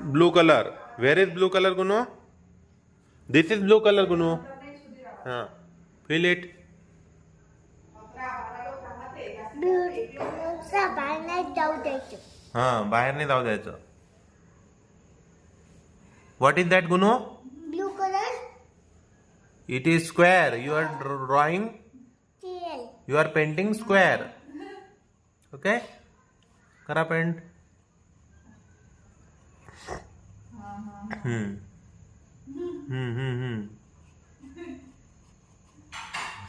blue color. Where is blue color, Gunu? This is blue color, Gunu. Feel it. बाहेर नाही जाऊ द्यायचं. What is that, Gunu? Blue color. It is square. You are drawing. You are painting square. Okay? करा paint.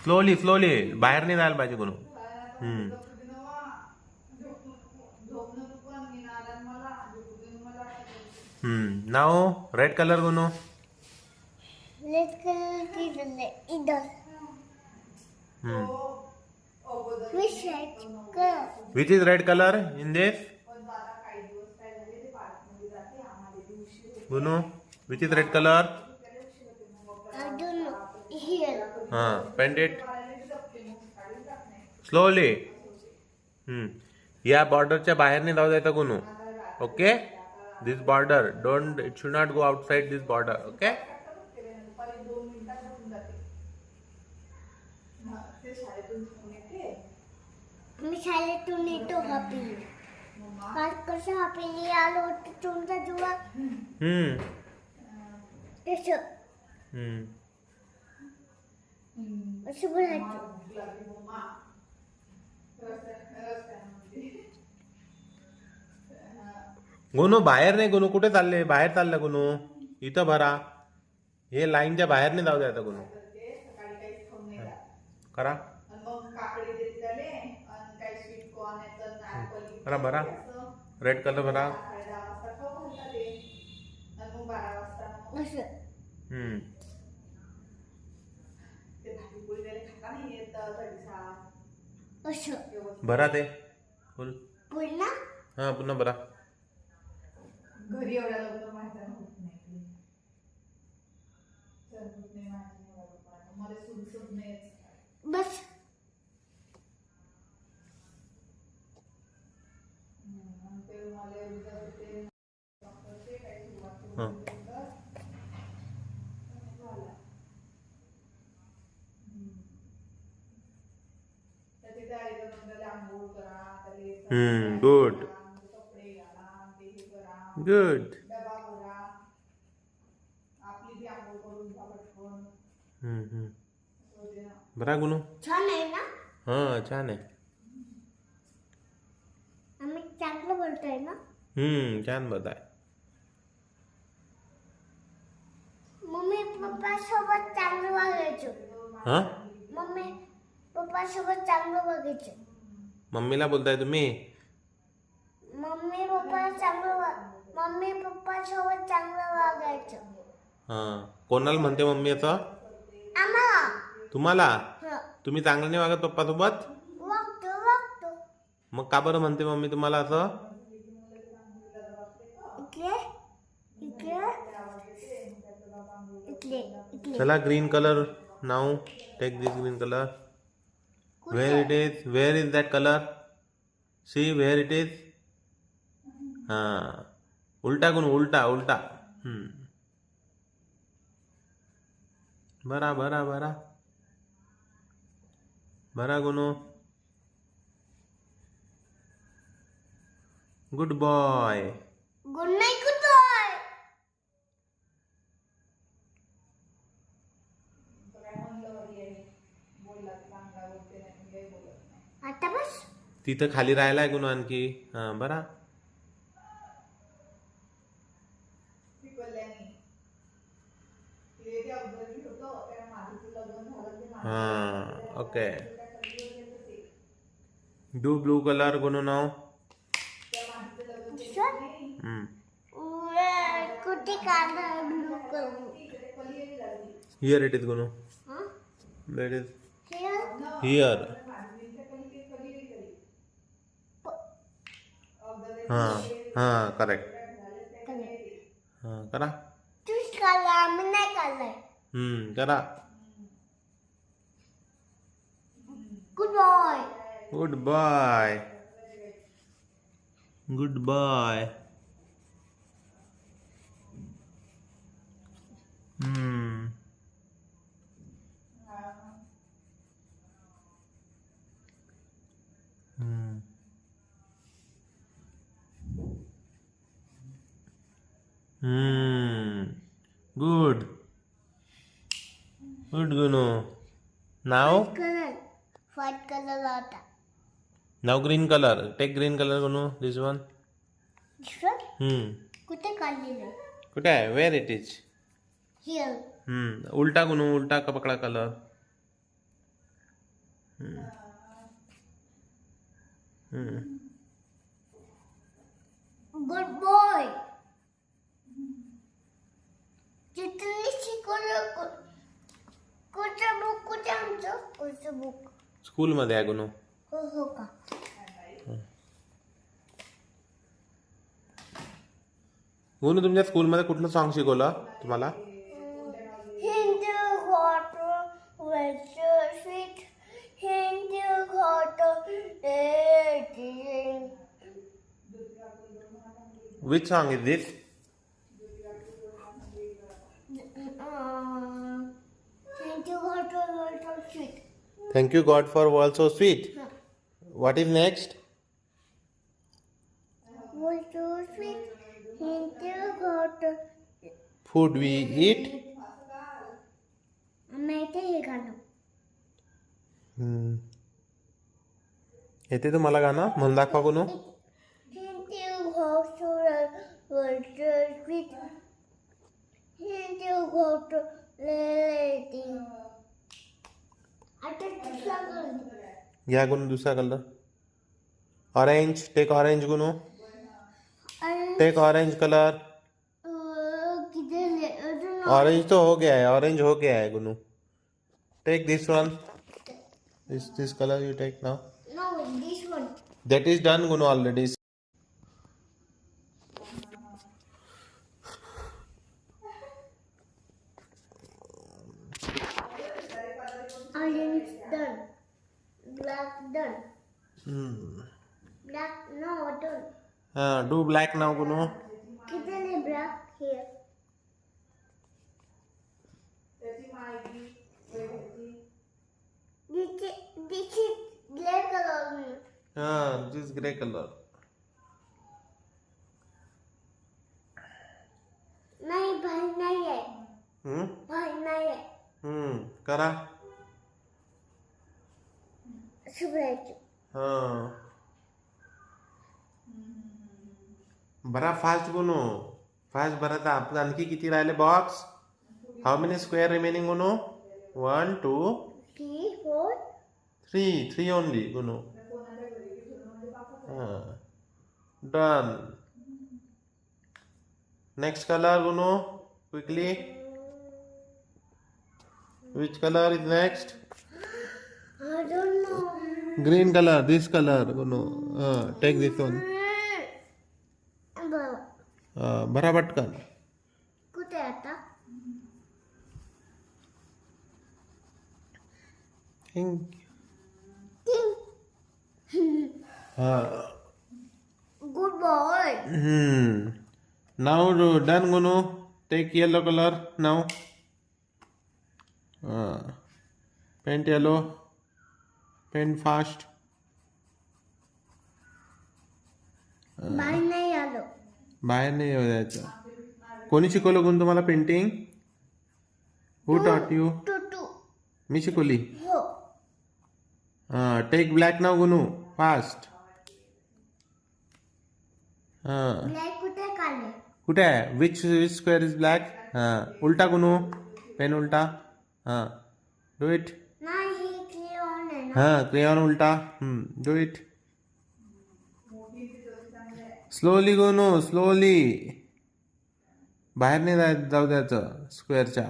Slowly बाहेर नाही जायला पाहिजे कोण. नाव रेड कलर कोण. Red color either. Which red color? Which is red color in this? Gunu, which is red color? I don't know. Here. Paint it. Slowly. या बॉर्डरच्या बाहेर नाही जाऊ द्यायचा Gunu. Okay. This border don't, it should not go outside this border. Okay. मी शाळेतून येतो happy. काल कसं हॅपीली आलो होतो तुमचा जुवा. तसं असं बोलायचं. गुनू बाहेर नाही. गुनू कुठे चालले. बाहेर चाललं गुनू. इथं भरा. हे लाईनच्या बाहेर नाही जाऊ द्यायचं गुनू. करा करा भरा. रेड कलर भरा. भरा ते फुल. पुन्हा भरा. घरी एवढ्या लवकर माझ्या होत नाही. मला सुट नाही बस. Good good. बरा गुनू. छान आहे ना. छान आहे. आम्ही चांगलं बोलतोय ना. छान बताय. मम्मी पप्पा सोबत चांगलं वागायचं. मम्मी पप्पा सोबत चांगलं वागायचं. मम्मीला बोलताय तुम्ही. मम्मी पप्पा सोबत चांगलं वागायचं. कोणाला म्हणते मम्मी असं. आम्हाला. तुम्हाला. तुम्ही चांगलं नाही वागत पप्पा सोबत. वागतो. मग का बरं म्हणते मम्मी तुम्हाला असं. चला green colour. Now take this green colour. Where is that color? See where it is. उल्टा गुण. उल्टा. भरा Gunu. Good boy. Good night. Good boy. आता बस. तिथं खाली राहायला आहे गुणू आणखी. बरा. Okay. Do blue colour Gunu now. कुठे काढा blue colour. Here it is Gunu. That is here. Correct. करा. तूच काढला. आम्ही नाही काढलाय. करा. Good boy. Good boy. Good boy. हम्म. हम्म. Good. Good, Gunu. Now? White colour होता Now green color. Take green color, Gunu. This one. कुठे काढलेलं कुठे आहे? Where it is? हिअर उलटा गुनू, उलटा का पकड़ा कलर. गुड बॉय जितनी शिकवलं कुठं बुक कुठे आमचं कुठचं बुक स्कूल मध्ये आहे गुनू. हो का गुनू तुमच्या स्कूल मध्ये कुठलं सॉन्ग शिकवलं तुम्हाला? हिंदी घाट वेस्टर स्वीट हिंदी घाट Which song is this? हिंदी घाट वेस्टर स्वीट Thank you God for world so sweet. What is next? Wester स्वीट हिंदी घाट Food we eat. माहिती हे गाणं येते तुम्हाला गाणं म्हणून दाखवा गुनू. हिंदी घाट वेस्टर स्वीट हिंदी घाट लेडी आता दुसरा गाणं घ्या गुनू दुसरा colour. Orange. Take orange Gunu. Take orange colour. किधर अजून ऑरेंज तो हो गया है. ऑरेंज हो गया है Gunu. Take this one. This color you take now. No this one That is done Gunu already. Orange done black done black no done Do black now Gunu. किधर है black here this is black colour This gray color. नहीं भाई नहीं है भाई नहीं है करा. सुबह बरा फास्ट गुनू. फास्ट बरा. तर आपलं आणखी किती राहिले box? How many square remaining Gunu? 1 2 3 4 3 only Gunu. Done. Next colour Gunu. Quickly. Which colour is next? I don't know. Green color. This color Gunu. Take this one. बरा पटकन. कुठे आता good boy Now done Gunu. Take yellow color now. Paint yellow. Paint fast. बाहेर नाही आलो बाहेर नाही येऊ द्यायचं. कोणी शिकवलं गुण तुम्हाला पेंटिंग? हू टॉट यू? टू मी शिकवली. हो टेक ब्लॅक नाव गुनू. फास्ट. ब्लॅक कुठे काढले कुठे आहे? Which square is black? उलटा गुनू. पेन उलटा. Do it. नाही क्लिअर आहे ना क्रेयॉन उलटा. Do it. Slowly Gunu. Slowly. बाहेर नाही जाऊ द्यायचं स्क्वेअरच्या.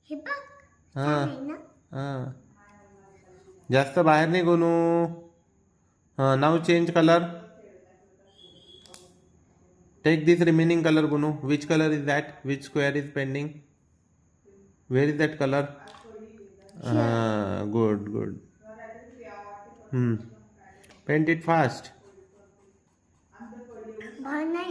हे बघ हां आहे ना जास्त बाहेर नाही Gunu. Now change colour. Take this remaining colour Gunu. Which colour is that? Which square is pending? Where is that colour? Good good. Paint it fast. बाहेर नाही